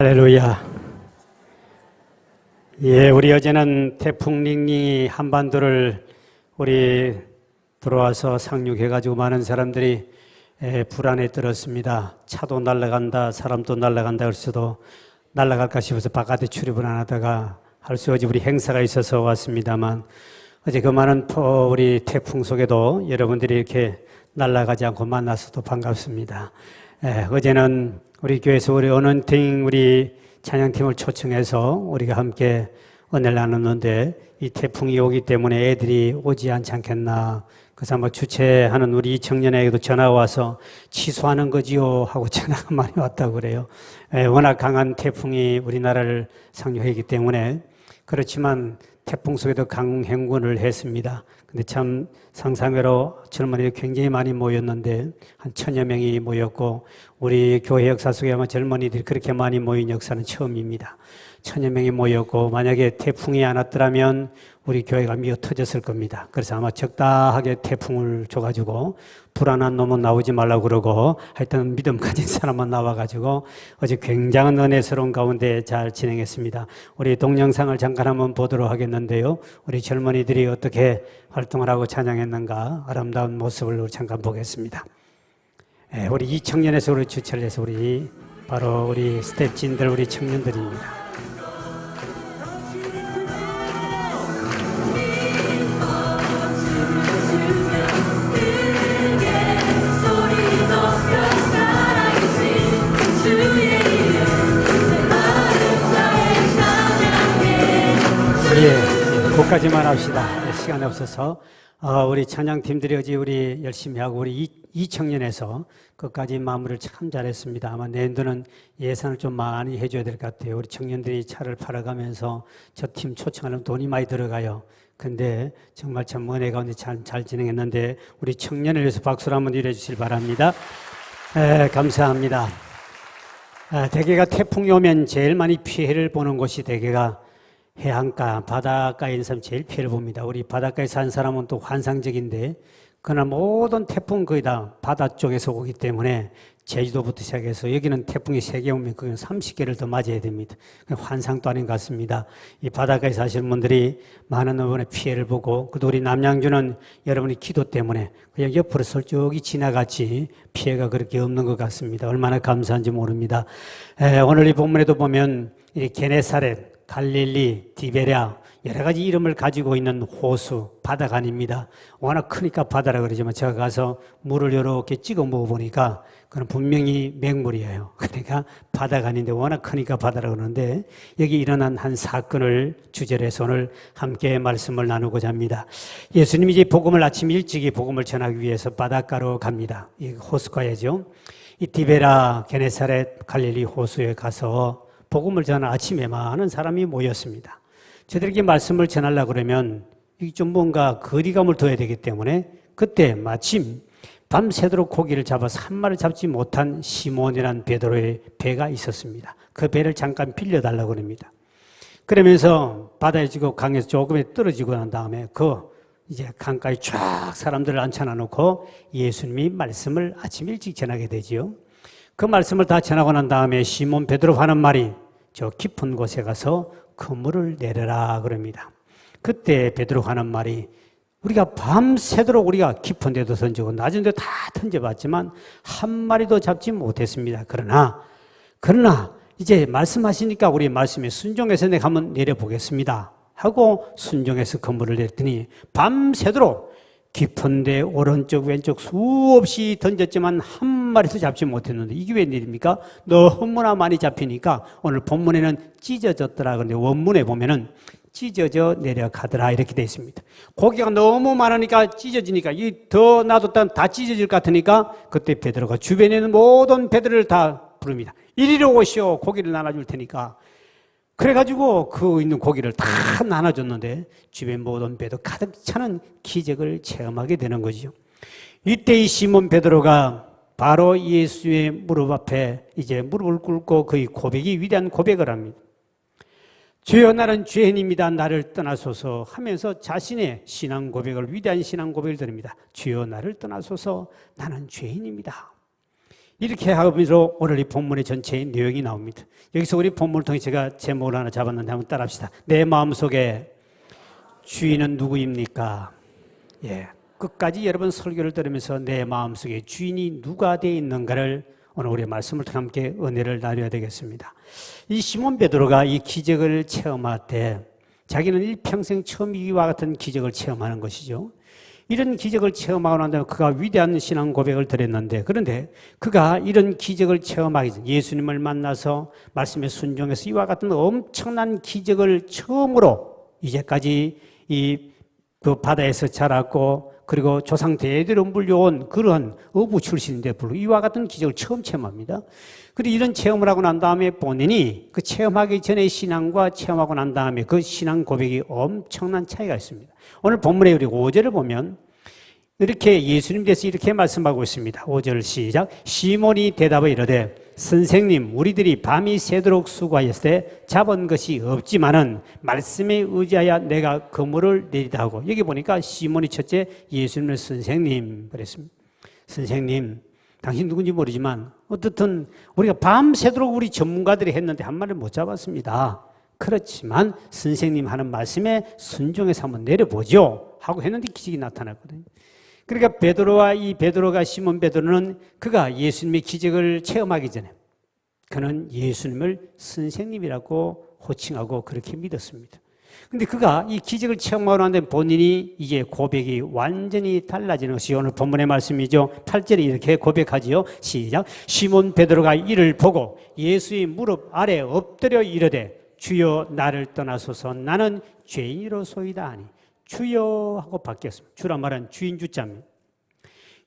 할렐루야. 예, 우리 어제는 태풍 링링이 한반도를 우리 들어와서 상륙해가지고 많은 사람들이 불안에 떨었습니다. 차도 날아간다, 사람도 날아간다 그래서도 날아갈까 싶어서 바깥에 출입을 안 하다가 할 수 없이 우리 행사가 있어서 왔습니다만 어제 그 많은 우리 태풍 속에도 여러분들이 이렇게 날아가지 않고 만나서도 반갑습니다. 어제는 우리 교회에서 우리 어넌팅 우리 찬양팀을 초청해서 우리가 함께 은혜를 나눴는데 이 태풍이 오기 때문에 애들이 오지 않지 않겠나. 그래서 아마 주최하는 우리 이 청년에게도 전화가 와서 취소하는 거지요 하고 전화가 많이 왔다고 그래요. 워낙 강한 태풍이 우리나라를 상륙했기 때문에. 그렇지만 태풍 속에도 강행군을 했습니다. 근데 참 상상외로 젊은이들이 굉장히 많이 모였는데 한 1000여 명이 모였고 우리 교회 역사 속에 아마 젊은이들이 그렇게 많이 모인 역사는 처음입니다. 1000여 명이 모였고 만약에 태풍이 안 왔더라면 우리 교회가 미어 터졌을 겁니다. 그래서 아마 적당하게 태풍을 줘가지고 불안한 놈은 나오지 말라고 그러고 하여튼 믿음 가진 사람만 나와가지고 어제 굉장한 은혜스러운 가운데 잘 진행했습니다. 우리 동영상을 잠깐 한번 보도록 하겠는데요. 우리 젊은이들이 어떻게 활동을 하고 찬양했는가 아름다운 모습을 잠깐 보겠습니다. 우리 이 청년에서 우리 주최를 해서 우리 바로 우리 스텝진들 우리 청년들입니다. 거기까지만 합시다. 시간이 없어서 우리 찬양팀들이 어제 우리 열심히 하고 우리 이 청년에서 끝까지 마무리를 참 잘했습니다. 아마 내년도는 예산을 좀 많이 해줘야 될 것 같아요. 우리 청년들이 차를 팔아가면서 저 팀 초청하려면 돈이 많이 들어가요. 근데 정말 참 은혜 가운데 잘 진행했는데 우리 청년을 위해서 박수를 한번 드려 주시길 바랍니다. 감사합니다. 대개가 태풍이 오면 제일 많이 피해를 보는 곳이 대개가 해안가, 바닷가에 있는 사람 제일 피해를 봅니다. 우리 바닷가에 사는 사람은 또 환상적인데 그러나 모든 태풍 거의 다 바다 쪽에서 오기 때문에 제주도부터 시작해서 여기는 태풍이 3개 오면 그건 30개를 더 맞아야 됩니다. 환상도 아닌 것 같습니다. 이 바닷가에 사시는 분들이 많은 부분에 피해를 보고 그래도 우리 남양주는 여러분의 기도 때문에 그냥 옆으로 슬쩍이 지나갔지 피해가 그렇게 없는 것 같습니다. 얼마나 감사한지 모릅니다. 오늘 이 본문에도 보면 이 게네사렛 갈릴리, 디베랴 여러 가지 이름을 가지고 있는 호수, 바다가 아닙니다. 워낙 크니까 바다라 그러지만 제가 가서 물을 이렇게 찍어 먹어보니까 그건 분명히 맹물이에요. 그러니까 바다가 아닌데 워낙 크니까 바다라 그러는데 여기 일어난 한 사건을 주제로 해서 오늘 함께 말씀을 나누고자 합니다. 예수님이 이제 복음을 아침 일찍이 복음을 전하기 위해서 바닷가로 갑니다. 이 호수가야죠. 이 디베랴, 게네사렛, 갈릴리 호수에 가서 복음을 전하는 아침에 많은 사람이 모였습니다. 저들에게 말씀을 전하려고 그러면 좀 뭔가 거리감을 둬야 되기 때문에 그때 마침 밤새도록 고기를 잡아서 한 마리 잡지 못한 시몬이라는 베드로의 배가 있었습니다. 그 배를 잠깐 빌려달라고 합니다. 그러면서 바다에 지고 강에서 조금 떨어지고 난 다음에 이제 강가에 쫙 사람들을 앉혀놔 놓고 예수님이 말씀을 아침 일찍 전하게 되지요. 그 말씀을 다 전하고 난 다음에 시몬 베드로 하는 말이 저 깊은 곳에 가서 그물을 내려라 그럽니다. 그때 베드로 하는 말이 우리가 밤새도록 우리가 깊은 데도 던지고 낮은 데도 다 던져봤지만 한 마리도 잡지 못했습니다. 그러나 이제 말씀하시니까 우리 말씀에 순종해서 내가 한번 내려보겠습니다 하고 순종해서 그물을 냈더니 밤새도록 깊은데 오른쪽 왼쪽 수없이 던졌지만 한 마리도 잡지 못했는데 이게 웬일입니까? 너무나 많이 잡히니까 오늘 본문에는 찢어졌더라. 그런데 원문에 보면은 찢어져 내려가더라 이렇게 되어 있습니다. 고기가 너무 많으니까 찢어지니까 이 더 놔뒀다면 다 찢어질 것 같으니까 그때 베드로가 주변에 있는 모든 배들을 다 부릅니다. 이리로 오시오. 고기를 나눠줄 테니까. 그래가지고 그 있는 고기를 다 나눠줬는데 주변 모든 배도 가득 차는 기적을 체험하게 되는 거죠. 이때 이 시몬 베드로가 바로 예수의 무릎 앞에 이제 무릎을 꿇고 그의 고백이 위대한 고백을 합니다. 주여 나는 죄인입니다. 나를 떠나소서 하면서 자신의 신앙 고백을 위대한 신앙 고백을 드립니다. 주여 나를 떠나소서 나는 죄인입니다. 이렇게 하면서 오늘 이 본문의 전체의 내용이 나옵니다. 여기서 우리 본문을 통해 제가 제목을 하나 잡았는데 한번 따라합시다. 내 마음속에 주인은 누구입니까? 예, 끝까지 여러분 설교를 들으면서 내 마음속에 주인이 누가 되어 있는가를 오늘 우리의 말씀을 통해 함께 은혜를 나누어야 되겠습니다. 이 시몬 베드로가 이 기적을 체험할 때 자기는 일평생 처음 이와 같은 기적을 체험하는 것이죠. 이런 기적을 체험하고 난 다음에 그가 위대한 신앙 고백을 드렸는데, 그런데 그가 이런 기적을 체험하기 전 예수님을 만나서 말씀에 순종해서 이와 같은 엄청난 기적을 처음으로 이제까지 그 바다에서 자랐고 그리고 조상 대대로 물려온 그런 어부 출신인데 불구하고 이와 같은 기적을 처음 체험합니다. 그리고 이런 체험을 하고 난 다음에 본인이 그 체험하기 전의 신앙과 체험하고 난 다음에 그 신앙 고백이 엄청난 차이가 있습니다. 오늘 본문에 우리 5절을 보면 이렇게 예수님 대해서 이렇게 말씀하고 있습니다. 5절 시작. 시몬이 대답하여 이르되 선생님, 우리들이 밤이 새도록 수고하였을 때 잡은 것이 없지만은 말씀에 의지하여 내가 그물을 내리다 하고, 여기 보니까 시몬이 첫째 예수님을 선생님 그랬습니다. 선생님, 당신 누군지 모르지만 어떻든 우리가 밤새도록 우리 전문가들이 했는데 한 마리를 못 잡았습니다. 그렇지만 선생님 하는 말씀에 순종해서 한번 내려보죠 하고 했는데 기적이 나타났거든요. 그러니까 베드로가 시몬 베드로는 그가 예수님의 기적을 체험하기 전에 그는 예수님을 선생님이라고 호칭하고 그렇게 믿었습니다. 그런데 그가 이 기적을 체험하고 난 다음에 본인이 이제 고백이 완전히 달라지는 것이 오늘 본문의 말씀이죠. 8절에 이렇게 고백하지요. 시작. 시몬 베드로가 이를 보고 예수의 무릎 아래 엎드려 이르되 주여 나를 떠나소서 나는 죄인이로소이다 하니, 주여 하고 바뀌었습니다. 주란 말은 주인 주자입니다.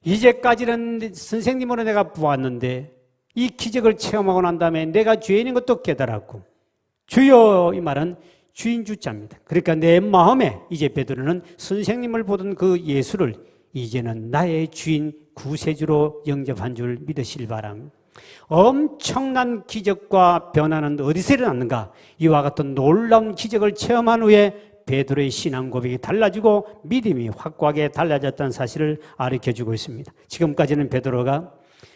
이제까지는 선생님으로 내가 보았는데 이 기적을 체험하고 난 다음에 내가 죄인인 것도 깨달았고, 주여 이 말은 주인 주자입니다. 그러니까 내 마음에 이제 베드로는 선생님을 보던 그 예수를 이제는 나의 주인 구세주로 영접한 줄 믿으실 바랍니다. 엄청난 기적과 변화는 어디서 일어났는가? 이와 같은 놀라운 기적을 체험한 후에 베드로의 신앙 고백이 달라지고 믿음이 확고하게 달라졌다는 사실을 가르쳐주고 있습니다. 지금까지는 베드로가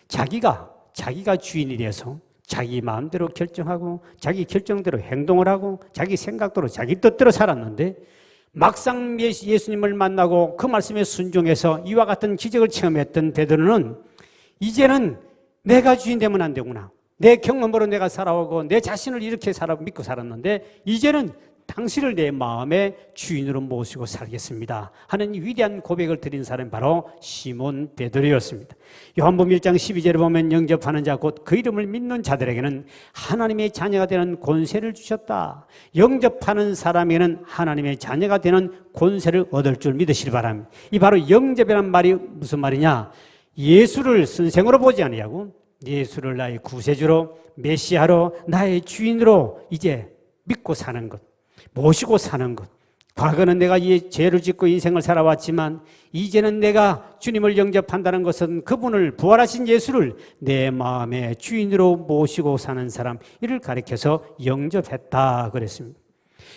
자기가 주인이 돼서 자기 마음대로 결정하고 자기 결정대로 행동을 하고 자기 생각대로 자기 뜻대로 살았는데, 막상 예수님을 만나고 그 말씀에 순종해서 이와 같은 기적을 체험했던 베드로는 이제는 내가 주인 되면 안 되구나, 내 경험으로 내가 살아오고 내 자신을 이렇게 믿고 살았는데 이제는 당신을 내 마음의 주인으로 모시고 살겠습니다 하는 위대한 고백을 드린 사람이 바로 시몬 베드로였습니다. 요한복음 1장 12절에 보면 영접하는 자 곧 그 이름을 믿는 자들에게는 하나님의 자녀가 되는 권세를 주셨다. 영접하는 사람에게는 하나님의 자녀가 되는 권세를 얻을 줄 믿으시기 바랍니다. 이 바로 영접이란 말이 무슨 말이냐? 예수를 선생으로 보지 아니하고 예수를 나의 구세주로, 메시아로, 나의 주인으로 이제 믿고 사는 것, 모시고 사는 것. 과거는 내가 이 죄를 짓고 인생을 살아왔지만 이제는 내가 주님을 영접한다는 것은 그분을, 부활하신 예수를 내 마음의 주인으로 모시고 사는 사람, 이를 가리켜서 영접했다 그랬습니다.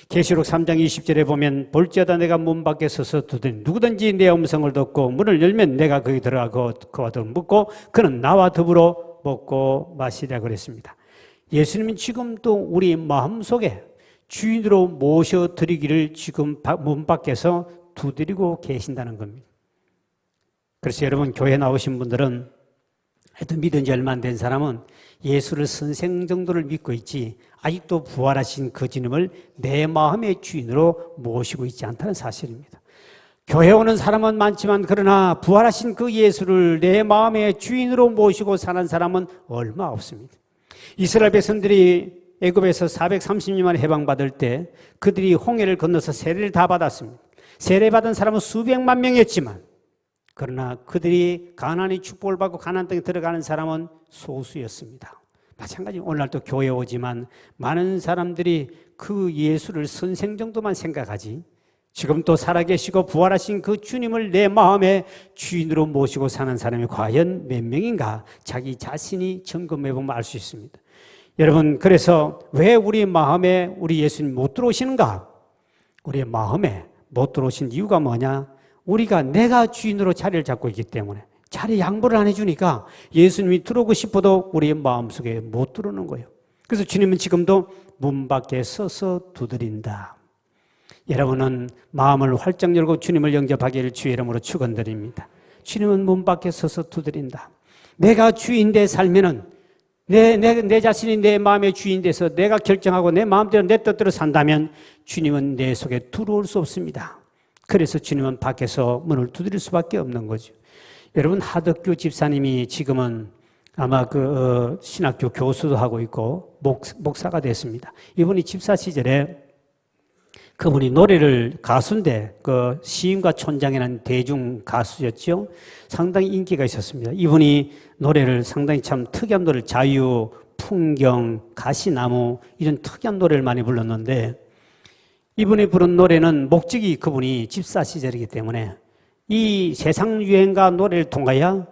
계시록 3장 20절에 보면 볼지어다 내가 문 밖에 서서 두드리니 누구든지 내 음성을 듣고 문을 열면 내가 거기 들어가고 그와 더불어 묵고 그는 나와 더불어 먹고 마시라 그랬습니다. 예수님은 지금도 우리 마음속에 주인으로 모셔드리기를 지금 문 밖에서 두드리고 계신다는 겁니다. 그래서 여러분, 교회 나오신 분들은, 하여튼 믿은 지 얼마 안 된 사람은 예수를 선생 정도를 믿고 있지 아직도 부활하신 그 주님을 내 마음의 주인으로 모시고 있지 않다는 사실입니다. 교회 오는 사람은 많지만 그러나 부활하신 그 예수를 내 마음의 주인으로 모시고 사는 사람은 얼마 없습니다. 이스라엘 백성들이 애굽에서 430년만 해방받을 때 그들이 홍해를 건너서 세례를 다 받았습니다. 세례받은 사람은 수백만 명이었지만 그러나 그들이 가나안의 축복을 받고 가나안 땅에 들어가는 사람은 소수였습니다. 마찬가지로 오늘날도 교회에 오지만 많은 사람들이 그 예수를 선생 정도만 생각하지 지금 또 살아계시고 부활하신 그 주님을 내 마음의 주인으로 모시고 사는 사람이 과연 몇 명인가 자기 자신이 점검해보면 알 수 있습니다. 여러분, 그래서 왜 우리 마음에 우리 예수님 못 들어오시는가? 우리 마음에 못 들어오신 이유가 뭐냐? 우리가 내가 주인으로 자리를 잡고 있기 때문에, 자리 양보를 안 해주니까 예수님이 들어오고 싶어도 우리의 마음속에 못 들어오는 거예요. 그래서 주님은 지금도 문 밖에 서서 두드린다. 여러분은 마음을 활짝 열고 주님을 영접하기를 주의 이름으로 축원드립니다. 주님은 문 밖에 서서 두드린다. 내가 주인 돼 살면은 내 자신이 내 마음의 주인 돼서 내가 결정하고 내 마음대로 내 뜻대로 산다면 주님은 내 속에 들어올 수 없습니다. 그래서 주님은 밖에서 문을 두드릴 수밖에 없는 거죠. 여러분, 하덕규 집사님이 지금은 아마 신학교 교수도 하고 있고 목사가 됐습니다. 이분이 집사 시절에 그분이 노래를 가수인데 시인과 촌장이라는 대중 가수였죠. 상당히 인기가 있었습니다. 이분이 노래를 상당히 참 특이한 노래를 자유, 풍경, 가시나무 이런 특이한 노래를 많이 불렀는데 이분이 부른 노래는 목적이 그분이 집사 시절이기 때문에 이 세상 유행가 노래를 통하여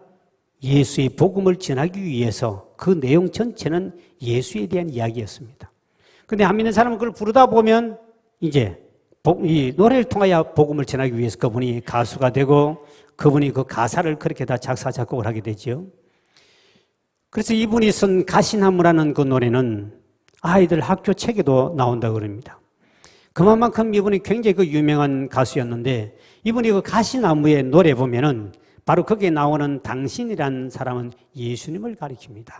예수의 복음을 전하기 위해서 그 내용 전체는 예수에 대한 이야기였습니다. 그런데 안 믿는 사람은 그걸 부르다 보면 이제 이 노래를 통하여 복음을 전하기 위해서 그분이 가수가 되고 그분이 그 가사를 그렇게 다 작사 작곡을 하게 되죠. 그래서 이분이 쓴 가시나무라는 그 노래는 아이들 학교 책에도 나온다고 그럽니다. 그만큼 이분이 굉장히 유명한 가수였는데 이분이 그 가시나무의 노래 보면은 바로 거기에 나오는 당신이라는 사람은 예수님을 가리킵니다.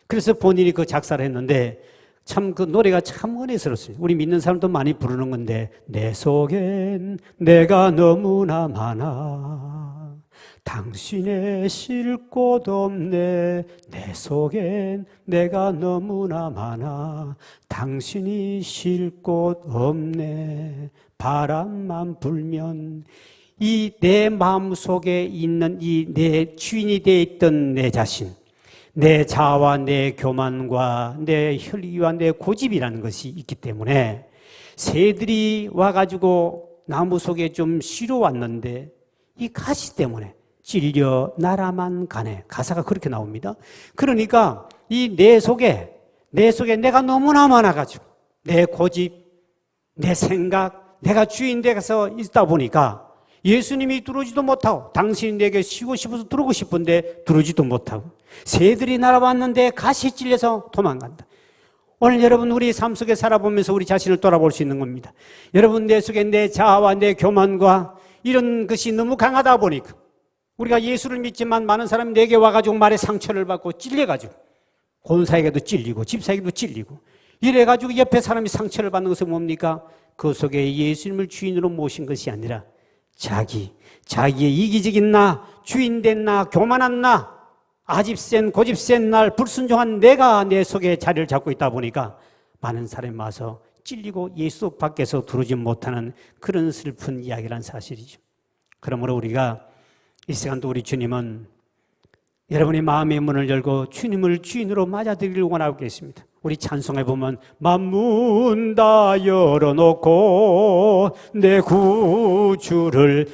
그래서 본인이 그 작사를 했는데 참 그 노래가 참 은혜스럽습니다. 우리 믿는 사람도 많이 부르는 건데 내 속엔 내가 너무나 많아 당신의 쉴 곳 없네 내 속엔 내가 너무나 많아 당신이 쉴 곳 없네 바람만 불면 이 내 마음속에 있는 이 내 주인이 되어 있던 내 자신 내 자아와 내 교만과 내 혈기와 내 고집이라는 것이 있기 때문에 새들이 와가지고 나무 속에 좀 쉬러 왔는데 이 가시 때문에 찔려 날아만 가네. 가사가 그렇게 나옵니다. 그러니까 이 내 속에 내가 너무나 많아가지고 내 고집, 내 생각, 내가 주인 돼서 있다 보니까 예수님이 들어오지도 못하고 당신이 내게 쉬고 싶어서 들어오고 싶은데 들어오지도 못하고 새들이 날아왔는데 가시에 찔려서 도망간다. 오늘 여러분 우리 삶 속에 살아보면서 우리 자신을 돌아볼 수 있는 겁니다. 여러분 내 속에 내 자아와 내 교만과 이런 것이 너무 강하다 보니까 우리가 예수를 믿지만 많은 사람이 내게 와가지고 말에 상처를 받고 찔려가지고 권사에게도 찔리고 집사에게도 찔리고 이래가지고 옆에 사람이 상처를 받는 것은 뭡니까? 그 속에 예수님을 주인으로 모신 것이 아니라 자기의 이기적인 나, 주인된 나, 교만한 나, 아집센 고집센 날, 불순종한 내가 내 속에 자리를 잡고 있다 보니까 많은 사람이 와서 찔리고 예수 밖에서 들어오지 못하는 그런 슬픈 이야기란 사실이죠. 그러므로 우리가 이 시간도 우리 주님은 여러분의 마음의 문을 열고 주님을 주인으로 맞아들이길 원하고 계십니다. 우리 찬송에 보면 만문 다 열어놓고 내 구주를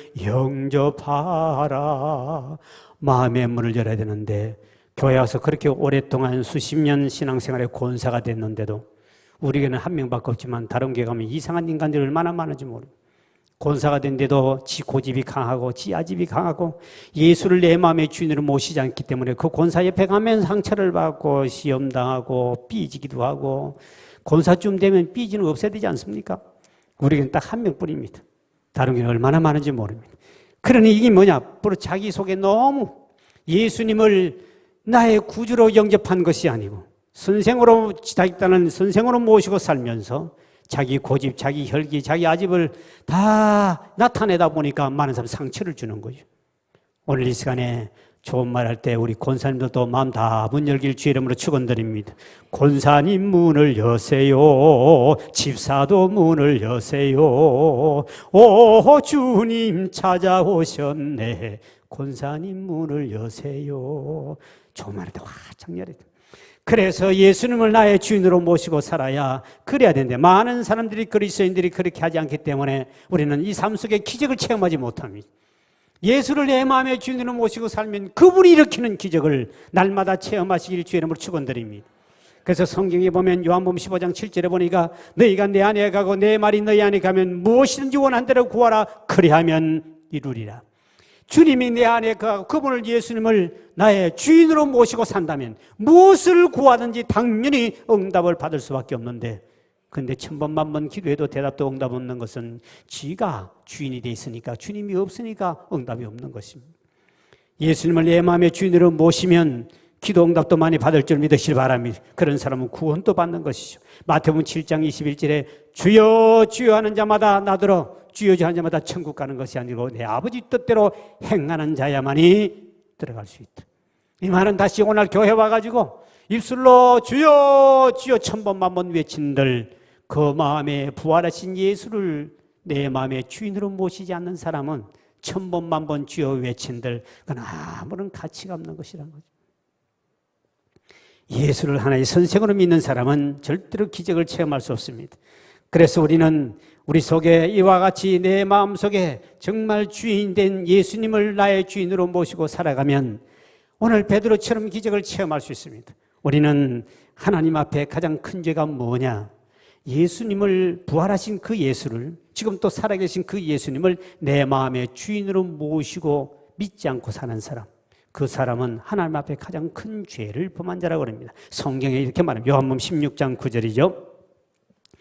영접하라. 마음의 문을 열어야 되는데 교회 와서 그렇게 오랫동안 수십 년 신앙생활의 권사가 됐는데도 우리에게는 한 명밖에 없지만 다른 교회 가면 이상한 인간들이 얼마나 많은지 모릅니다. 권사가 된데도 지 고집이 강하고 지 아집이 강하고 예수를 내 마음의 주인으로 모시지 않기 때문에 그 권사 옆에 가면 상처를 받고 시험당하고 삐지기도 하고 권사쯤 되면 삐지는 없애야 되지 않습니까? 우리에게는 딱 한 명뿐입니다. 다른 게 얼마나 많은지 모릅니다. 그러니 이게 뭐냐? 바로 자기 속에 너무 예수님을 나의 구주로 영접한 것이 아니고 선생으로 자기다는 선생으로 모시고 살면서 자기 고집, 자기 혈기, 자기 아집을 다 나타내다 보니까 많은 사람 상처를 주는 거죠. 오늘 이 시간에 좋은 말 할 때 우리 권사님들도 마음 다 문 열길 주의 이름으로 축원드립니다. 권사님 문을 여세요. 집사도 문을 여세요. 오 주님 찾아오셨네. 권사님 문을 여세요. 좋은 말 할 때 활짝 열어야 돼. 그래서 예수님을 나의 주인으로 모시고 살아야 그래야 되는데 많은 사람들이 그리스도인들이 그렇게 하지 않기 때문에 우리는 이 삶 속에 기적을 체험하지 못합니다. 예수를 내 마음의 주인으로 모시고 살면 그분이 일으키는 기적을 날마다 체험하시길 주의 이름으로 축원드립니다. 그래서 성경에 보면 요한복음 15장 7절에 보니까 너희가 내 안에 가고 내 말이 너희 안에 가면 무엇이든지 원한 대로 구하라 그리하면 이루리라. 주님이 내 안에 그분을 예수님을 나의 주인으로 모시고 산다면 무엇을 구하든지 당연히 응답을 받을 수밖에 없는데, 그런데 천번만번 기도해도 대답도 응답 없는 것은 지가 주인이 돼 있으니까, 주님이 없으니까 응답이 없는 것입니다. 예수님을 내 마음의 주인으로 모시면 기도 응답도 많이 받을 줄 믿으시기 바랍니다. 그런 사람은 구원도 받는 것이죠. 마태복음 7장 21절에 주여 주여 하는 자마다 나더러 주여 주여 하는 자마다 천국 가는 것이 아니고 내 아버지 뜻대로 행하는 자야만이 들어갈 수 있다. 이 말은 다시 오늘 교회 와가지고 입술로 주여 주여 천번만번 외친들, 그 마음에 부활하신 예수를 내 마음의 주인으로 모시지 않는 사람은 천번만번 주여 외친들, 그건 아무런 가치가 없는 것이라는 거죠. 예수를 하나의 선생으로 믿는 사람은 절대로 기적을 체험할 수 없습니다. 그래서 우리는 우리 속에 이와 같이 내 마음속에 정말 주인 된 예수님을 나의 주인으로 모시고 살아가면 오늘 베드로처럼 기적을 체험할 수 있습니다. 우리는 하나님 앞에 가장 큰 죄가 뭐냐? 예수님을, 부활하신 그 예수를, 지금 또 살아계신 그 예수님을 내 마음의 주인으로 모시고 믿지 않고 사는 사람, 그 사람은 하나님 앞에 가장 큰 죄를 범한 자라고 합니다. 성경에 이렇게 말합니다. 요한복음 16장 9절이죠.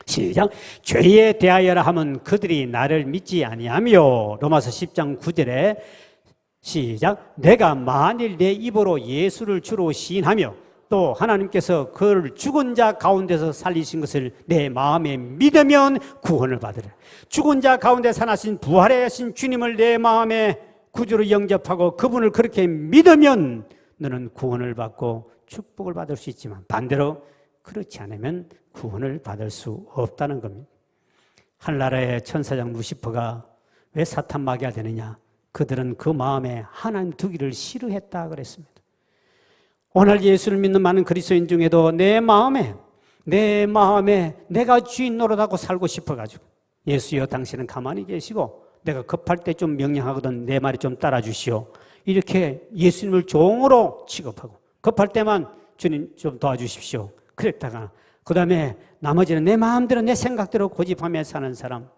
시작. 죄에 대하여라 하면 그들이 나를 믿지 아니하며, 로마서 10장 9절에 시작. 내가 만일 내 입으로 예수를 주로 시인하며 또 하나님께서 그를 죽은 자 가운데서 살리신 것을 내 마음에 믿으면 구원을 받으라. 죽은 자 가운데 살아신 부활하신 주님을 내 마음에 구주로 영접하고 그분을 그렇게 믿으면 너는 구원을 받고 축복을 받을 수 있지만, 반대로 그렇지 않으면 구원을 받을 수 없다는 겁니다. 한나라의 천사장 루시퍼가 왜 사탄 마귀가 되느냐? 그들은 그 마음에 하나님 두기를 싫어했다 그랬습니다. 오늘 예수를 믿는 많은 그리스도인 중에도 내 마음에 내가 주인 노릇하고 살고 싶어가지고, 예수여 당신은 가만히 계시고 내가 급할 때 좀 명령하거든 내 말이 좀 따라주시오, 이렇게 예수님을 종으로 취급하고 급할 때만 주님 좀 도와주십시오 그랬다가, 그 다음에 나머지는 내 마음대로 내 생각대로 고집하며 사는 사람,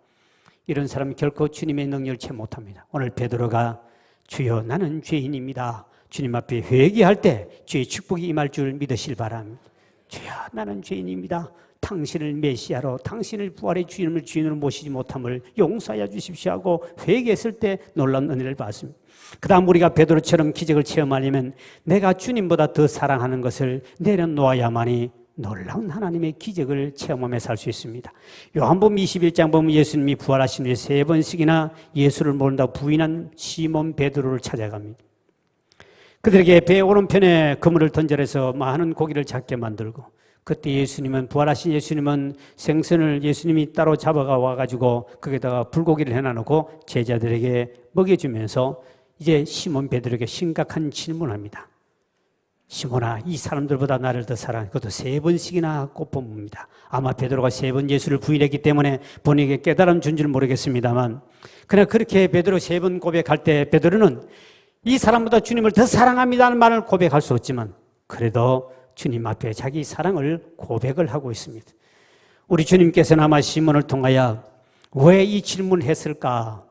이런 사람은 결코 주님의 능력을 채 못합니다. 오늘 베드로가 주여 나는 죄인입니다, 주님 앞에 회개할 때 주의 축복이 임할 줄 믿으실 바랍니다. 주여 나는 죄인입니다, 당신을 메시아로, 당신을 부활의 주님을 주인으로 모시지 못함을 용서하여 주십시오 하고 회개했을 때 놀라운 은혜를 받습니다. 그 다음 우리가 베드로처럼 기적을 체험하려면 내가 주님보다 더 사랑하는 것을 내려놓아야만이 놀라운 하나님의 기적을 체험하며 살 수 있습니다. 요한복음 21장 보면 예수님이 부활하신 후에 3번씩이나 예수를 모른다고 부인한 시몬 베드로를 찾아갑니다. 그들에게 배 오른편에 그물을 던져서 많은 고기를 잡게 만들고, 그때 예수님은, 부활하신 예수님은 생선을 예수님이 따로 잡아가 와가지고 거기다가 불고기를 해놔놓고 제자들에게 먹여주면서 이제 시몬 베드로에게 심각한 질문을 합니다. 시몬아, 이 사람들보다 나를 더 사랑해. 그것도 3번씩이나 꼽봅니다. 아마 베드로가 3번 예수를 부인했기 때문에 본인에게 깨달음 준 줄 모르겠습니다만, 그러나 그렇게 베드로 3번 고백할 때 베드로는 이 사람보다 주님을 더 사랑합니다는 말을 고백할 수 없지만 그래도 주님 앞에 자기 사랑을 고백을 하고 있습니다. 우리 주님께서는 아마 시몬을 통하여 왜 이 질문을 했을까?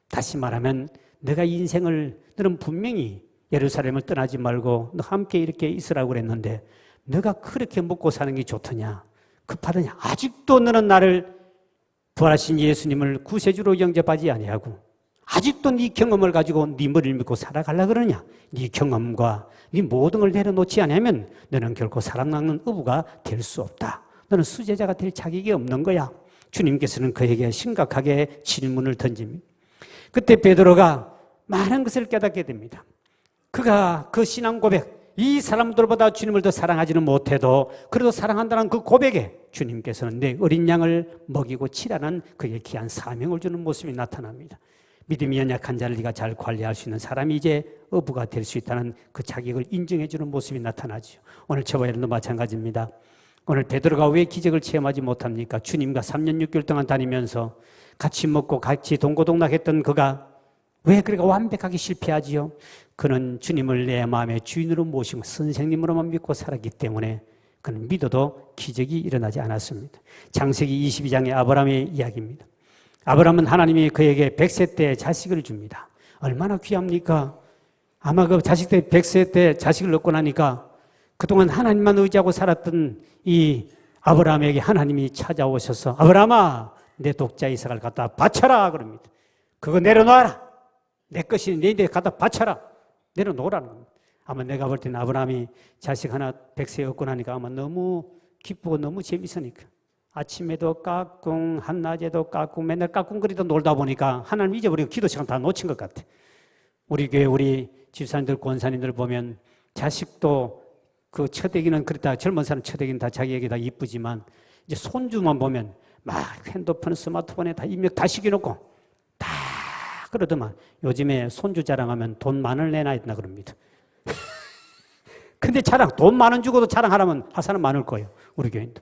다시 말하면 너가 너는 분명히 예루살렘을 떠나지 말고 너 함께 이렇게 있으라고 그랬는데 너가 그렇게 먹고 사는 게 좋더냐? 급하더냐? 아직도 너는 나를, 부활하신 예수님을 구세주로 영접하지 아니하고 아직도 네 경험을 가지고 네 머리를 믿고 살아가려고 그러냐? 네 경험과 네 모든 걸 내려놓지 않으면 너는 결코 사랑받는 어부가 될 수 없다. 너는 수제자가 될 자격이 없는 거야. 주님께서는 그에게 심각하게 질문을 던집니다. 그때 베드로가 많은 것을 깨닫게 됩니다. 그가 그 신앙 고백, 이 사람들보다 주님을 더 사랑하지는 못해도 그래도 사랑한다는 그 고백에 주님께서는 내 어린 양을 먹이고 치라는 그에게 귀한 사명을 주는 모습이 나타납니다. 믿음이 연약한 자를 네가 잘 관리할 수 있는 사람이 이제 어부가 될 수 있다는 그 자격을 인정해 주는 모습이 나타나죠. 오늘 저와 여러분도 마찬가지입니다. 오늘 베드로가 왜 기적을 체험하지 못합니까? 주님과 3년 6개월 동안 다니면서 같이 먹고 같이 동고동락했던 그가 왜 그렇게 완벽하게 실패하지요? 그는 주님을 내 마음의 주인으로 모시고 선생님으로만 믿고 살았기 때문에 그는 믿어도 기적이 일어나지 않았습니다. 창세기 22장의 아브라함의 이야기입니다. 아브라함은 하나님이 그에게 100세 때 자식을 줍니다. 얼마나 귀합니까? 아마 그 자식 때 100세 때 자식을 얻고 나니까 그동안 하나님만 의지하고 살았던 이 아브라함에게 하나님이 찾아오셔서 아브라함아 내 독자 이삭을 갖다 바쳐라 그럽니다. 그거 내려놓아라. 내 것이 너희들 갖다 바쳐라. 내려놓으라는 겁니다. 아마 내가 볼 때는 아브라함이 자식 하나 100세 얻고 나니까 아마 너무 기쁘고 너무 재밌으니까 아침에도 까꿍 한낮에도 까꿍 맨날 까꿍거리다 놀다 보니까 하나님 잊어버리고 기도 시간 다 놓친 것 같아. 우리 교회 우리 집사님들 권사님들 보면 자식도 그 처대기는 그렇다 젊은 사람 처대기는 다 자기에게 다 이쁘지만 이제 손주만 보면 막 핸드폰 스마트폰에 다 입력 다 시켜놓고 다 그러더만 요즘에 손주 자랑하면 돈 만을 내놔야 된다 그럽니다. 근데 자랑 돈 만 원 주고도 자랑하라면 하사는 많을 거예요. 우리 교인도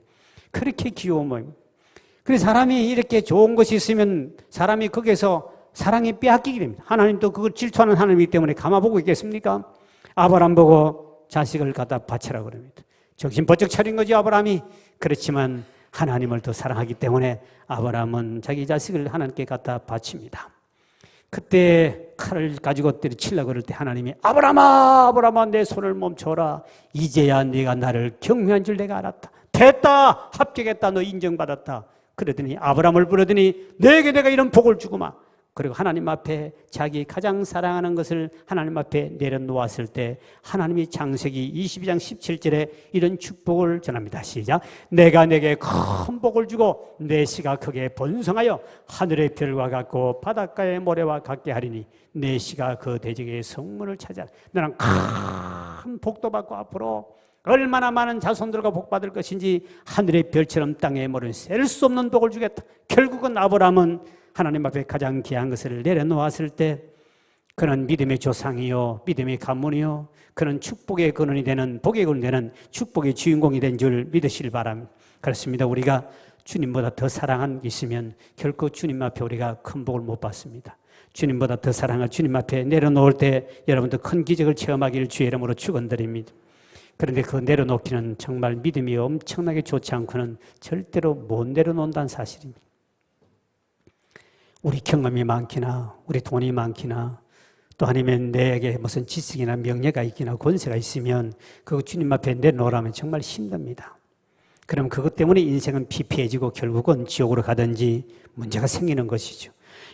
그렇게 귀여운 모임. 그래서 사람이 이렇게 좋은 것이 있으면 사람이 거기에서 사랑이 빼앗기게 됩니다. 하나님도 그걸 질투하는 하나님이기 때문에 감아보고 있겠습니까? 아브라함 보고 자식을 갖다 바치라고 그럽니다. 정신 번쩍 차린 거지 아브라함이. 그렇지만 하나님을 더 사랑하기 때문에 아브라함은 자기 자식을 하나님께 갖다 바칩니다. 그때 칼을 가지고 때려치려고 그럴 때 하나님이 아브라함아 아브라함아 내 손을 멈춰라. 이제야 네가 나를 경외한 줄 내가 알았다. 됐다 합격했다 너 인정받았다. 그러더니 아브라함을 부르더니 너에게 내가 이런 복을 주구마. 그리고 하나님 앞에 자기 가장 사랑하는 것을 하나님 앞에 내려놓았을 때 하나님이 창세기 22장 17절에 이런 축복을 전합니다. 시작. 내가 내게 큰 복을 주고 내 씨가 크게 번성하여 하늘의 별과 같고 바닷가의 모래와 같게 하리니 내 씨가 그 대적의 성문을 찾아 너는 큰 복도 받고 앞으로 얼마나 많은 자손들과 복받을 것인지 하늘의 별처럼 땅에 모른 셀 수 없는 복을 주겠다. 결국은 아브라함은 하나님 앞에 가장 귀한 것을 내려놓았을 때 그는 믿음의 조상이요 믿음의 가문이요 그는 축복의 근원이 되는 복의 근원이 되는 축복의 주인공이 된 줄 믿으시길 바랍니다. 그렇습니다. 우리가 주님보다 더 사랑한 게 있으면 결코 주님 앞에 우리가 큰 복을 못 받습니다. 주님보다 더 사랑한 주님 앞에 내려놓을 때 여러분도 큰 기적을 체험하기를 주의 이름으로 축원드립니다. 그런데 그 내려놓기는 정말 믿음이 엄청나게 좋지 않고는 절대로 못 내려놓는다는 사실입니다. 우리 경험이 많기나 우리 돈이 많기나 또 아니면 내게 무슨 지식이나 명예가 있기나 권세가 있으면 그거 주님 앞에 내려놓으라면 정말 힘듭니다. 그럼 그것 때문에 인생은 피폐해지고 결국은 지옥으로 가든지 문제가 생기는 것이죠.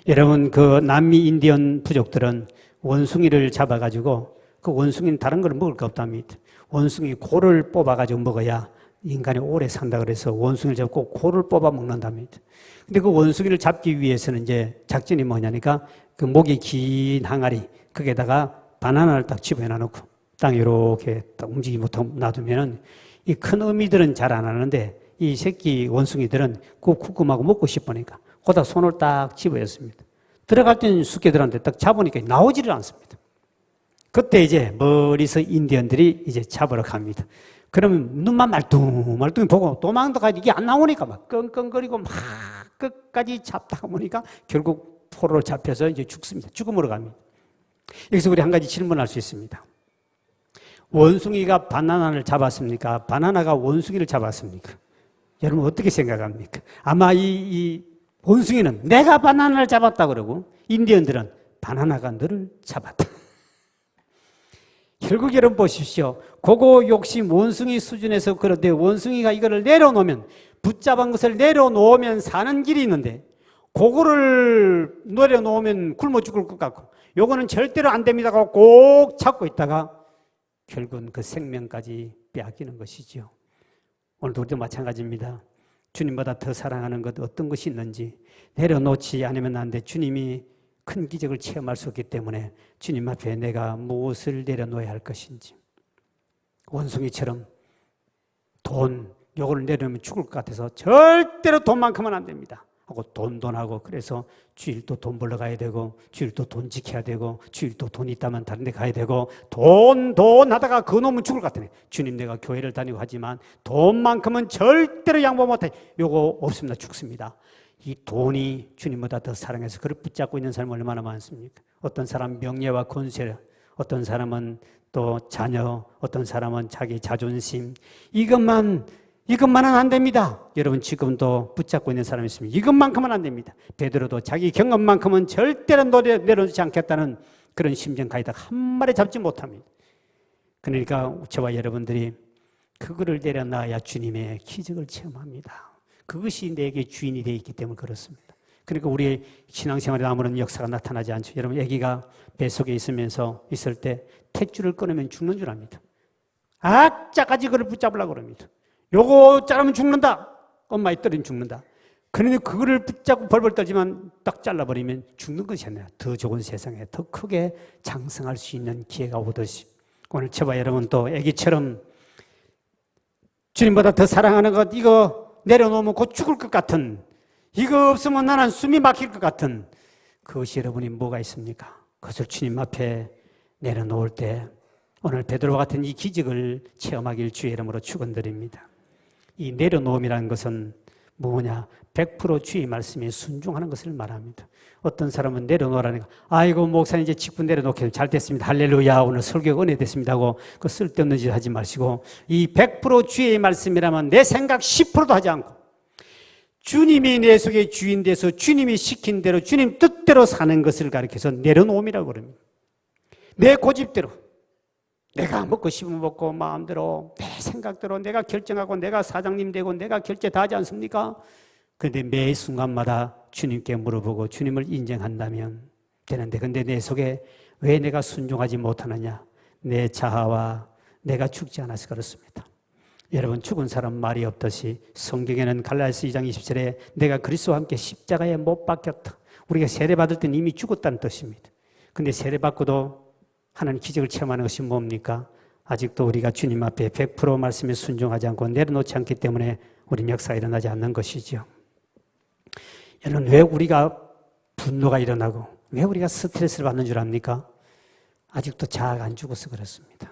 여러분 그 남미 인디언 부족들은 원숭이를 잡아가지고 그 원숭이는 다른 걸 먹을 거 없답니다. 원숭이 고를 뽑아가지고 먹어야 인간이 오래 산다 그래서 원숭이를 잡고 고를 뽑아 먹는답니다. 근데 그 원숭이를 잡기 위해서는 이제 작전이 뭐냐니까 그 목이 긴 항아리 거기에다가 바나나를 딱 집어넣어 놓고 땅에 이렇게 딱 움직이지 못하고 놔두면은 이 큰 어미들은 잘 안 하는데 이 새끼 원숭이들은 그 쿠kum하고 먹고 싶으니까 거기다 손을 딱 집어였습니다. 들어갈 때는 숙개들한테 딱 잡으니까 나오지를 않습니다. 그때 이제 머리서 인디언들이 이제 잡으러 갑니다. 그러면 눈만 말뚱말뚱 보고 도망다가 이게 안 나오니까 막 끙끙거리고 막 끝까지 잡다가 보니까 결국 포로로 잡혀서 이제 죽습니다. 죽음으로 갑니다. 여기서 우리 한 가지 질문할 수 있습니다. 원숭이가 바나나를 잡았습니까? 바나나가 원숭이를 잡았습니까? 여러분 어떻게 생각합니까? 아마 이 원숭이는 내가 바나나를 잡았다 그러고 인디언들은 바나나가 너를 잡았다. 결국 여러분 보십시오. 그거 욕심 원숭이 수준에서 그런데 원숭이가 이거를 내려놓으면 붙잡은 것을 내려놓으면 사는 길이 있는데 그거를 내려놓으면 굶어 죽을 것 같고 요거는 절대로 안 됩니다 하고 꼭 잡고 있다가 결국은 그 생명까지 빼앗기는 것이죠. 오늘도 우리도 마찬가지입니다. 주님보다 더 사랑하는 것 어떤 것이 있는지 내려놓지 않으면 안 돼. 주님이 큰 기적을 체험할 수 없기 때문에 주님 앞에 내가 무엇을 내려놓아야 할 것인지 원숭이처럼 돈 요거를 내려놓으면 죽을 것 같아서 절대로 돈만큼은 안 됩니다 하고 돈하고 그래서 주일도 돈 벌러 가야 되고 주일도 돈 지켜야 되고 주일도 돈 있다면 다른 데 가야 되고 돈 하다가 그 놈은 죽을 것 같으네. 주님 내가 교회를 다니고 하지만 돈만큼은 절대로 양보 못해. 요거 없습니다. 죽습니다. 이 돈이 주님보다 더 사랑해서 그를 붙잡고 있는 사람이 얼마나 많습니까? 어떤 사람은 명예와 권세, 어떤 사람은 또 자녀, 어떤 사람은 자기 자존심. 이것만은 안 됩니다. 여러분 지금도 붙잡고 있는 사람이 있습니다. 이것만큼은 안 됩니다. 베드로도 자기 경험만큼은 절대로 내려놓지 않겠다는 그런 심정 가이다가 한 마리 잡지 못합니다. 그러니까 저와 여러분들이 그거를 내려놔야 주님의 기적을 체험합니다. 그것이 내게 주인이 되어 있기 때문에 그렇습니다. 그러니까 우리의 신앙생활에 아무런 역사가 나타나지 않죠. 여러분, 아기가 뱃속에 있을 때 탯줄을 끊으면 죽는 줄 압니다. 악자까지 그걸 붙잡으려고 그럽니다. 요거 자르면 죽는다. 엄마의 떨어지면 죽는다. 그러니 그거를 붙잡고 벌벌 떨지만 딱 잘라버리면 죽는 것이 아니라 더 좋은 세상에 더 크게 장성할 수 있는 기회가 오듯이 오늘 저와 여러분 또 아기처럼 주님보다 더 사랑하는 것 이거 내려놓으면 곧 죽을 것 같은 이거 없으면 나는 숨이 막힐 것 같은 그것이 여러분이 뭐가 있습니까? 그것을 주님 앞에 내려놓을 때 오늘 베드로와 같은 이 기적을 체험하길 주의 이름으로 축원드립니다. 이 내려놓음이라는 것은 뭐냐? 100% 주의 말씀에 순종하는 것을 말합니다. 어떤 사람은 내려놓으라니까 아이고 목사님 이제 직분 내려놓게 잘 됐습니다. 할렐루야 오늘 설교가 은혜 됐습니다 하고 그 쓸데없는 짓 하지 마시고 이 100% 주의 말씀이라면 내 생각 10%도 하지 않고 주님이 내 속에 주인 돼서 주님이 시킨 대로 주님 뜻대로 사는 것을 가리켜서 내려놓음이라고 그럽니다. 내 고집대로 내가 먹고 싶으면 먹고 마음대로 내 생각대로 내가 결정하고 내가 사장님 되고 내가 결제 다 하지 않습니까? 그런데 매 순간마다 주님께 물어보고 주님을 인정한다면 되는데 근데 내 속에 왜 내가 순종하지 못하느냐? 내 자아와 내가 죽지 않아서 그렇습니다. 여러분 죽은 사람 말이 없듯이 성경에는 갈라디아서 2장 20절에 내가 그리스도와 함께 십자가에 못 박혔다. 우리가 세례받을 때는 이미 죽었다는 뜻입니다. 근데 세례받고도 하나님 기적을 체험하는 것이 뭡니까? 아직도 우리가 주님 앞에 100% 말씀에 순종하지 않고 내려놓지 않기 때문에 우리 역사가 일어나지 않는 것이죠. 여러분 왜 우리가 분노가 일어나고 왜 우리가 스트레스를 받는 줄 압니까? 아직도 자아가 안 죽어서 그렇습니다.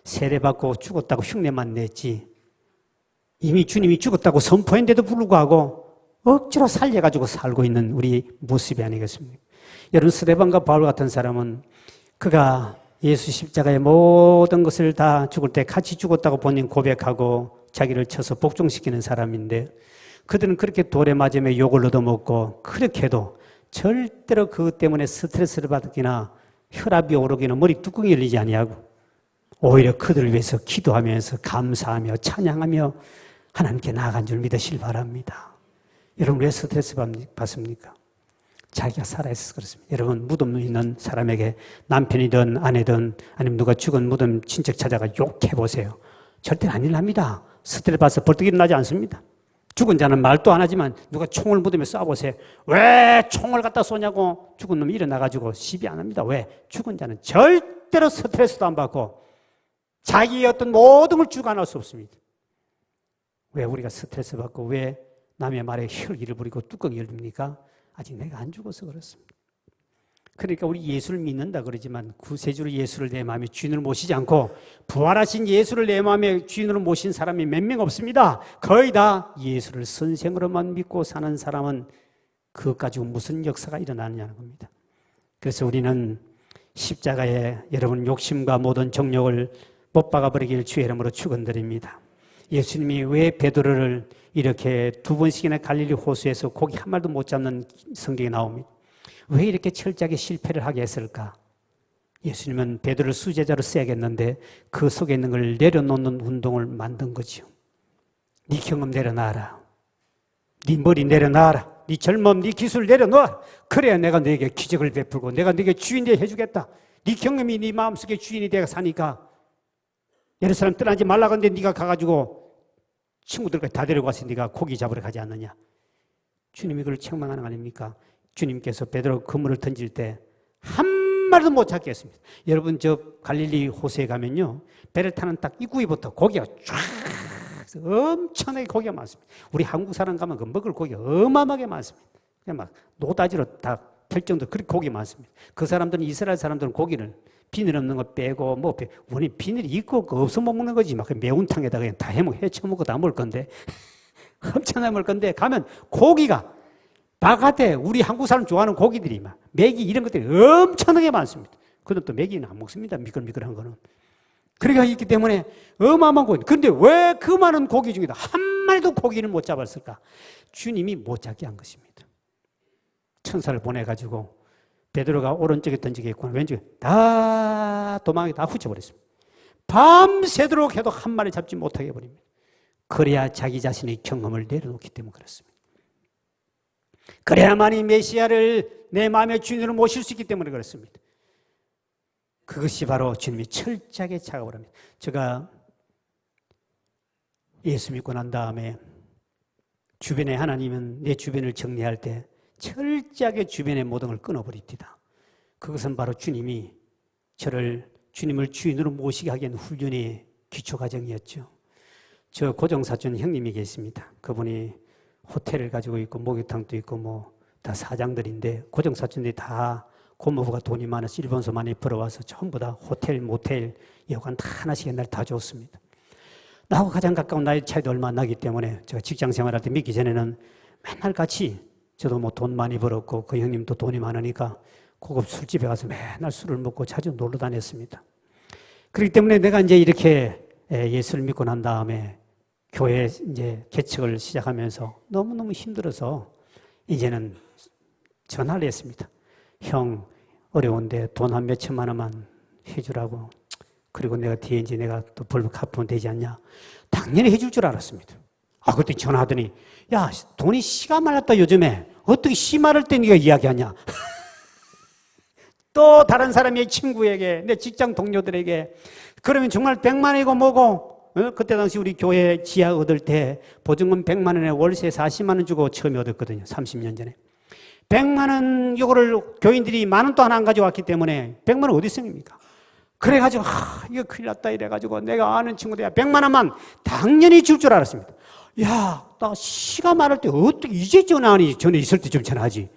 세례받고 죽었다고 흉내만 냈지 이미 주님이 죽었다고 선포했는데도 불구하고 억지로 살려가지고 살고 있는 우리 모습이 아니겠습니까? 여러분 스데반과 바울 같은 사람은 그가 예수 십자가의 모든 것을 다 죽을 때 같이 죽었다고 본인 고백하고 자기를 쳐서 복종시키는 사람인데 그들은 그렇게 돌에 맞으며 욕을 얻어먹고 그렇게 해도 절대로 그것 때문에 스트레스를 받기나 혈압이 오르기나 머리 뚜껑이 열리지 아니하고 오히려 그들을 위해서 기도하면서 감사하며 찬양하며 하나님께 나아간 줄 믿으시길 바랍니다. 여러분 왜 스트레스 받습니까? 자기가 살아있어서 그렇습니다. 여러분 무덤 있는 사람에게 남편이든 아내든 아니면 누가 죽은 무덤 친척 찾아가 욕해보세요. 절대 안 일어납니다. 스트레스 받아서 벌떡 일어나지 않습니다. 죽은 자는 말도 안 하지만 누가 총을 무덤에 쏴보세요. 왜 총을 갖다 쏘냐고 죽은 놈이 일어나가지고 시비 안 합니다. 왜? 죽은 자는 절대로 스트레스도 안 받고 자기의 어떤 모든 걸 주관할 수 없습니다. 왜 우리가 스트레스 받고 왜 남의 말에 혈기를 부리고 뚜껑이 열립니까? 아직 내가 안 죽어서 그렇습니다. 그러니까 우리 예수를 믿는다 그러지만 구세주로 예수를 내 마음에 주인으로 모시지 않고 부활하신 예수를 내 마음에 주인으로 모신 사람이 몇 명 없습니다. 거의 다 예수를 선생으로만 믿고 사는 사람은 그것 가지고 무슨 역사가 일어나느냐는 겁니다. 그래서 우리는 십자가에 여러분 욕심과 모든 정욕을 못 박아버리길 주의 이름으로 축원드립니다. 예수님이 왜 베드로를 이렇게 2번씩이나 갈릴리 호수에서 고기 한 마리도 못 잡는 성경에 나옵니다. 왜 이렇게 철저하게 실패를 하게 했을까? 예수님은 베드로를 수제자로 써야겠는데 그 속에 있는 걸 내려놓는 운동을 만든 거죠. 네 경험 내려놔라. 네 머리 내려놔라. 네 젊음, 네 기술 내려놔라. 그래야 내가 너에게 기적을 베풀고 내가 너에게 주인이 해주겠다. 네 경험이 네 마음속에 주인이 되어 사니까 예루살렘 떠나지 말라고 하는데 네가 가가지고 친구들까지 다 데려가서 네가 고기 잡으러 가지 않느냐. 주님이 그걸 책망하는 거 아닙니까? 주님께서 베드로 그물을 던질 때 한 마리도 못 잡게 했습니다. 여러분 저 갈릴리 호수에 가면요 배를 타는 딱 입구에부터 고기가 쫙 엄청나게 고기가 많습니다. 우리 한국 사람 가면 그 먹을 고기가 어마어마하게 많습니다. 그냥 막 노다지로 다 펼 정도 그렇게 고기 많습니다. 그 사람들은 이스라엘 사람들은 고기를 비늘 없는 거 빼고 뭐 우리 비늘이 있고 없어 못 먹는 거지. 막 매운탕에다가 그냥 다 해쳐 먹고 다 먹을 건데 엄청나게 먹을 건데 가면 고기가 바깥에 우리 한국 사람 좋아하는 고기들이 막 메기 이런 것들이 엄청나게 많습니다. 그건 또 메기는 안 먹습니다. 미끌미끌한 거는. 그러니까 있기 때문에 어마어마한 고기. 그런데 왜 그 많은 고기 중에도 한 마리도 고기를 못 잡았을까? 주님이 못 잡게 한 것입니다. 천사를 보내가지고 베드로가 오른쪽에 던지겠구나, 왼쪽에 다 도망이 다 훔쳐버렸습니다. 밤새도록 해도 한 마리 잡지 못하게 해버립니다. 그래야 자기 자신의 경험을 내려놓기 때문에 그렇습니다. 그래야만이 메시아를 내 마음의 주인으로 모실 수 있기 때문에 그렇습니다. 그것이 바로 주님이 철저하게 작업을 합니다. 제가 예수 믿고 난 다음에 주변에 하나님은 내 주변을 정리할 때 철저하게 주변의 모든 걸 끊어버립니다. 그것은 바로 주님이 저를 주님을 주인으로 모시게 하기 위한 훈련의 기초과정이었죠. 저 고정사촌 형님이 계십니다. 그분이 호텔을 가지고 있고 목욕탕도 있고 뭐 다 사장들인데 고정사촌들이 다 고모부가 돈이 많아서 일본서 많이 벌어와서 전부 다 호텔, 모텔, 여관 다 하나씩 옛날에 다 줬습니다. 나하고 가장 가까운 나이 차이도 얼마 안 나기 때문에 제가 직장 생활할 때 믿기 전에는 맨날 같이 저도 뭐 돈 많이 벌었고 그 형님도 돈이 많으니까 고급 술집에 가서 맨날 술을 먹고 자주 놀러 다녔습니다. 그렇기 때문에 내가 이제 이렇게 예수를 믿고 난 다음에 교회 이제 개척을 시작하면서 너무너무 힘들어서 이제는 전화를 했습니다. 형, 어려운데 돈 한 몇천만 원만 해주라고. 그리고 내가 뒤에 이제 내가 또 벌금 갚으면 되지 않냐. 당연히 해줄 줄 알았습니다. 그때 전화하더니, 야, 돈이 씨가 말랐다 요즘에. 어떻게 씨 마를 때 네가 이야기하냐. 또 다른 사람의 친구에게, 내 직장 동료들에게, 그러면 정말 100만 원이고 뭐고, 그때 당시 우리 교회 지하 얻을 때 보증금 100만 원에 월세 40만 원 주고 처음에 얻었거든요. 30년 전에. 100만 원 요거를 교인들이 만 원도 하나 안 가져왔기 때문에 100만 원 어디 있습니까? 그래가지고 이거 큰일 났다 이래가지고 내가 아는 친구들야 100만 원만 당연히 줄 줄 알았습니다. 야, 나 시가 많을 때 어떻게 이제 전화하니? 전에 있을 때 좀 전화하지.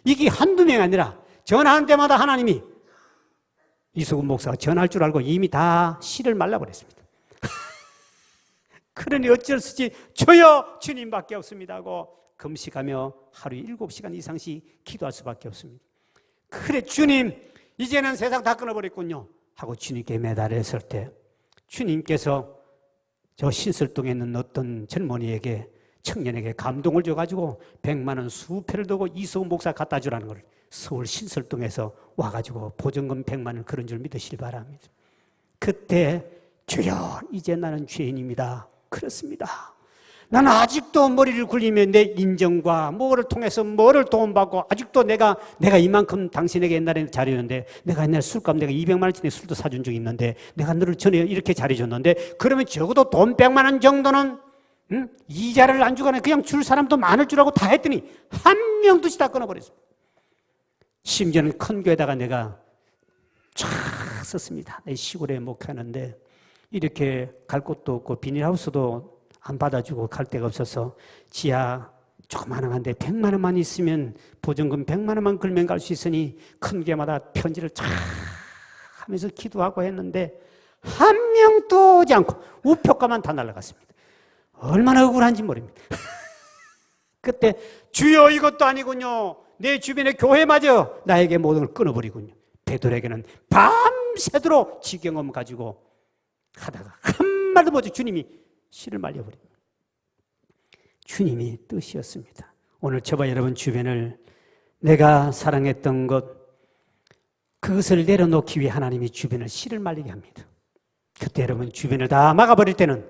이게 한두 명이 아니라 전화하는 때마다 하나님이 이수근 목사가 전화할 줄 알고 이미 다 씨를 말라버렸습니다. 그러니 어쩔 수 없이 저여 주님밖에 없습니다 하고 금식하며 하루에 7시간 이상씩 기도할 수밖에 없습니다. 그래 주님 이제는 세상 다 끊어버렸군요 하고 주님께 매달렸을 때 주님께서 저 신설동에 있는 어떤 젊은이에게 청년에게 감동을 줘가지고 100만 원 수표를 두고 이수근 목사 갖다 주라는 걸 서울 신설동에서 와가지고 보증금 100만 원 그런 줄 믿으시기 바랍니다. 그때 주여 이제 나는 죄인입니다. 그렇습니다. 나는 아직도 머리를 굴리며 내 인정과 뭐를 통해서 뭐를 도움받고 아직도 내가 이만큼 당신에게 옛날에 잘해줬는데 내가 옛날에 술값 내가 200만 원짜리 술도 사준 적이 있는데 내가 너를 전에 이렇게 잘해줬는데 그러면 적어도 돈 100만 원 정도는 이자를 안 주거나 그냥 줄 사람도 많을 줄 알고 다 했더니 한 명도 다 끊어버렸습니다. 심지어는 큰 교회다가 내가 쫙 썼습니다. 내 시골에 목회하는데 이렇게 갈 곳도 없고 비닐하우스도 안 받아주고 갈 데가 없어서 지하 조그마한데 100만 원만 있으면 보증금 100만 원만 걸면 갈 수 있으니 큰 교회마다 편지를 쫙 하면서 기도하고 했는데 한 명도 오지 않고 우표가만 다 날아갔습니다. 얼마나 억울한지 모릅니다. 그때 주여 이것도 아니군요. 내 주변의 교회마저 나에게 모든 걸 끊어버리군요. 베드로에게는 밤새도록 지경험 가지고 하다가 한 말도 못해 주님이 씨를 말려버립니다. 주님이 뜻이었습니다. 오늘 저와 여러분 주변을 내가 사랑했던 것 그것을 내려놓기 위해 하나님이 주변을 씨를 말리게 합니다. 그때 여러분 주변을 다 막아버릴 때는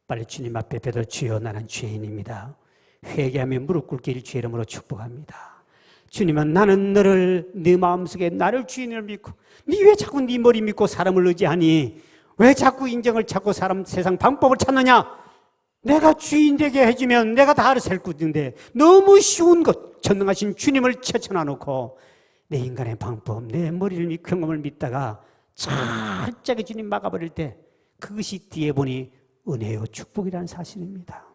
빨리 주님 앞에 베드로 주여 나는 죄인입니다. 회개하며 무릎 꿇기를 주의 이름으로 축복합니다. 주님은 나는 너를 네 마음속에 나를 주인을 믿고 네 왜 자꾸 네 머리 믿고 사람을 의지하니 왜 자꾸 인정을 찾고 세상 방법을 찾느냐? 내가 주인 되게 해주면 내가 다 알아서 할 건데 너무 쉬운 것 전능하신 주님을 제쳐놔놓고 내 인간의 방법, 내 머리를 경험을 믿다가 철저하게 주님 막아버릴 때 그것이 뒤에 보니 은혜요 축복이라는 사실입니다.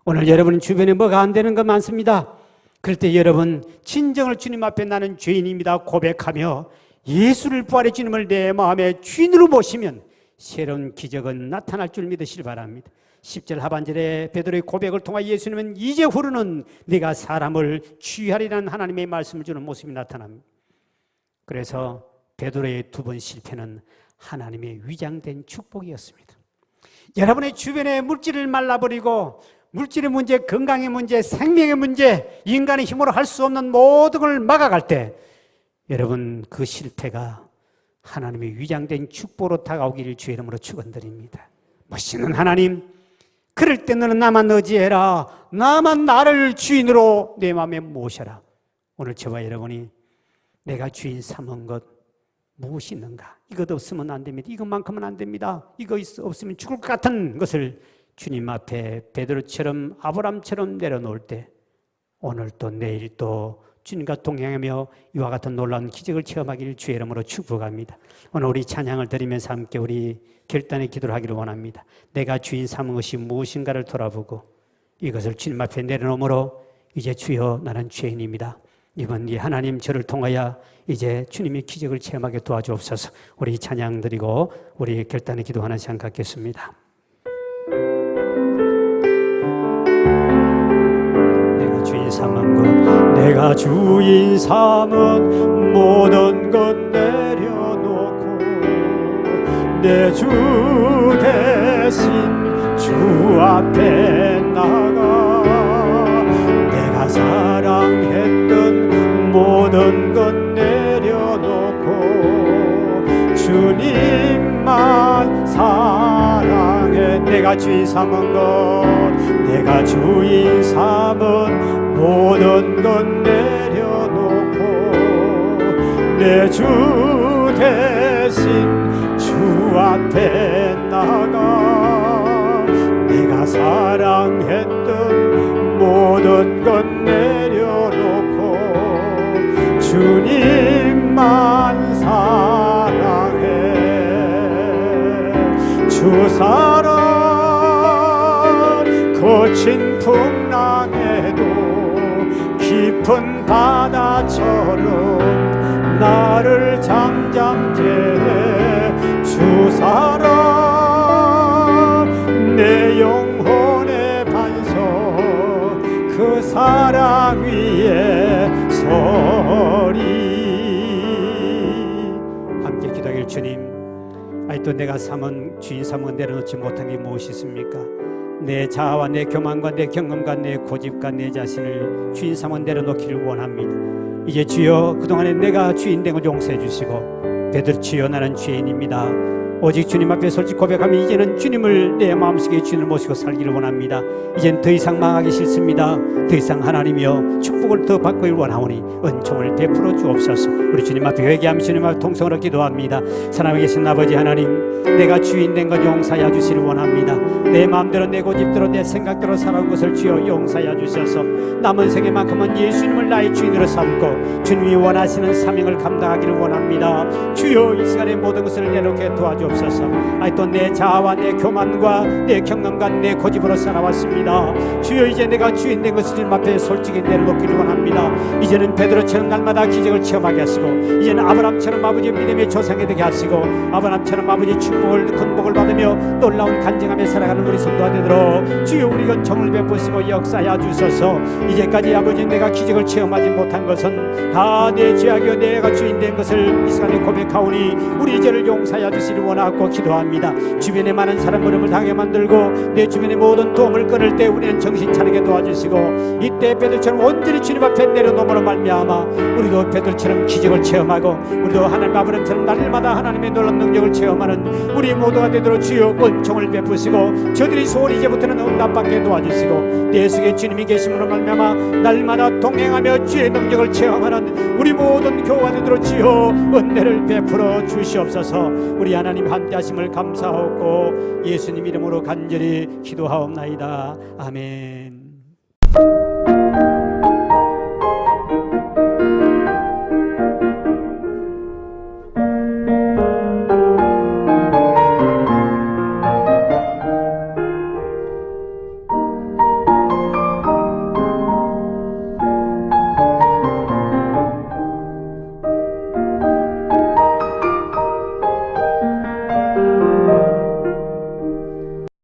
오늘 여러분 주변에 뭐가 안 되는 거 많습니다. 그럴 때 여러분 진정을 주님 앞에 나는 죄인입니다 고백하며 예수를 부활의 주님을 내 마음의 주인으로 모시면 새로운 기적은 나타날 줄 믿으시기 바랍니다. 10절 하반절에 베드로의 고백을 통하 예수님은 이제후로는 네가 사람을 주의하리라는 하나님의 말씀을 주는 모습이 나타납니다. 그래서 베드로의 두 번 실패는 하나님의 위장된 축복이었습니다. 여러분의 주변의 물질을 말라버리고 물질의 문제, 건강의 문제, 생명의 문제, 인간의 힘으로 할 수 없는 모든 걸 막아갈 때 여러분 그 실패가 하나님의 위장된 축복으로 다가오기를 주의 이름으로 축원드립니다. 멋있는 하나님, 그럴 때 너는 나만 의지해라. 나만 나를 주인으로 내 마음에 모셔라. 오늘 저와 여러분이 내가 주인 삼은 것 무엇이 있는가? 이것 없으면 안 됩니다. 이것만큼은 안 됩니다. 이거 없으면 죽을 것 같은 것을 주님 앞에 베드로처럼 아브라함처럼 내려놓을 때 오늘 또 내일 또 주님과 동행하며 이와 같은 놀라운 기적을 체험하기를 주의 이름으로 축복합니다. 오늘 우리 찬양을 드리면서 함께 우리 결단의 기도를 하기를 원합니다. 내가 주인 삼은 것이 무엇인가를 돌아보고 이것을 주님 앞에 내려놓으므로 이제 주여 나는 죄인입니다. 이번 이 하나님 저를 통하여 이제 주님의 기적을 체험하게 도와주옵소서. 우리 찬양 드리고 우리 결단의 기도 하나 시간 갖겠습니다. 내가 주인 삼은 것, 내가 주인 삼은 모든 것 내려놓고 내 주 대신 주 앞에 나가 내가 사랑했던 모든 것 내려놓고 주님만 사랑해. 내가 주인 삼은 것, 내가 주인 삼은 모든 것 내려놓고 내 주 대신 주 앞에 나가 내가 사랑했던 모든 것 내려놓고 주님만 사랑해. 주 사랑 거친 풍랑에도 깊은 바다처럼 나를 잠잠케 해. 주 사랑 내 영혼의 반석 그 사랑 위에 서리. 함께 기도하길 주님, 아직도 내가 주인 삼은 내려놓지 못한 게 무엇이 있습니까? 내 자아와 내 교만과 내 경험과 내 고집과 내 자신을 주인 삼은 내려놓기를 원합니다. 이제 주여 그동안에 내가 주인 된 걸 용서해 주시고 베드로 주여 나는 죄인입니다. 오직 주님 앞에 솔직히 고백하면 이제는 주님을 내 마음속에 주인을 모시고 살기를 원합니다. 이젠 더 이상 망하기 싫습니다. 더 이상 하나님이여 축복을 더 받기를 원하오니 은총을 베풀어 주옵소서. 우리 주님 앞에 회개하며 주님 앞에 통성으로 기도합니다. 사랑에 계신 아버지 하나님, 내가 주인 된 것 용서해 주시를 원합니다. 내 마음대로 내 고집대로 내 생각대로 살아온 것을 주여 용서해 주셔서 남은 생애만큼은 예수님을 나의 주인으로 삼고 주님이 원하시는 사명을 감당하기를 원합니다. 주여 이 시간에 모든 것을 내놓게 도와주옵소서. 아직도 내 자아와 내 교만과 내 경험과 내 고집으로 살아왔습니다. 주여 이제 내가 주인 된 것을 주님 앞에 솔직히 내려놓기를 원합니다. 이제는 베드로처럼 날마다 기적을 체험하게 하시고 이제는 아브라함처럼 아버지 믿음의 조상이 되게 하시고 아브라함처럼 아버지 축복을 건복을 받으며 놀라운 간증하며 살아가는 우리 성도가 되도록 주여 우리 은총을 베푸시고 역사하여 주소서. 이제까지 아버지 내가 기적을 체험하지 못한 것은 다 내 죄악이요 내가 주인 된 것을 이 시간에 고백하오니 우리 죄를 용서하여 주시를 원하고 기도합니다. 주변에 많은 사람 부름을 당하게 만들고 내 주변의 모든 도움을 끊을 때 우리는 정신 차리게 도와주시고 이때 베드로처럼 온전히 주님 앞에 내려놓음으로 말미암아 우리도 베드로처럼 기적을 체험하고 우리도 하나님 아버지처럼 날마다 하나님의 놀라운 능력을 체험하는 우리 모두가 되도록 주여 은총을 베푸시고 저들이 소원 이제부터는 응답받게 도와주시고 내 속에 주님이 계심으로 말미암아 날마다 동행하며 주의 능력을 체험하는 우리 모든 교우가 되도록 주여 은혜를 베풀어 주시옵소서. 우리 하나님 함께하심을 감사하고 예수님 이름으로 간절히 기도하옵나이다. 아멘.